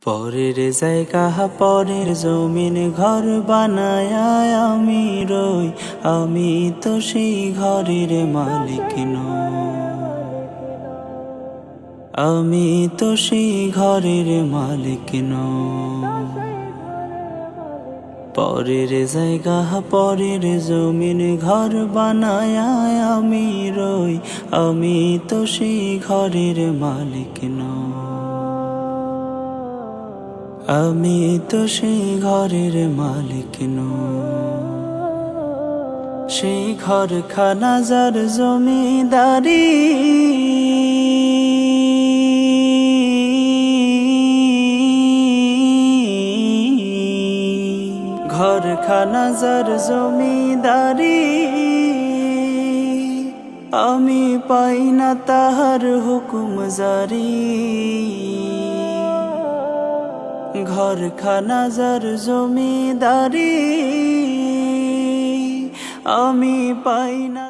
পরের জায়গা পরের জমিন ঘর বানায় আমি রই, আমি তো সেই ঘরের মালিক নই। আমি তো সেই ঘরের মালিক নই। পরের জায়গা পরের জমিন ঘর বানায় আমি রই, আমি তো সেই ঘরের মালিক নই। আমি তো সেই ঘরের মালিক নই। সেই ঘরখানা যার জমিদারি, ঘরখানা যার জমিদারি, আমি পাই না তাহার হুকুম জারি। ঘরখানা যার জমিদারি, আমি পাই না।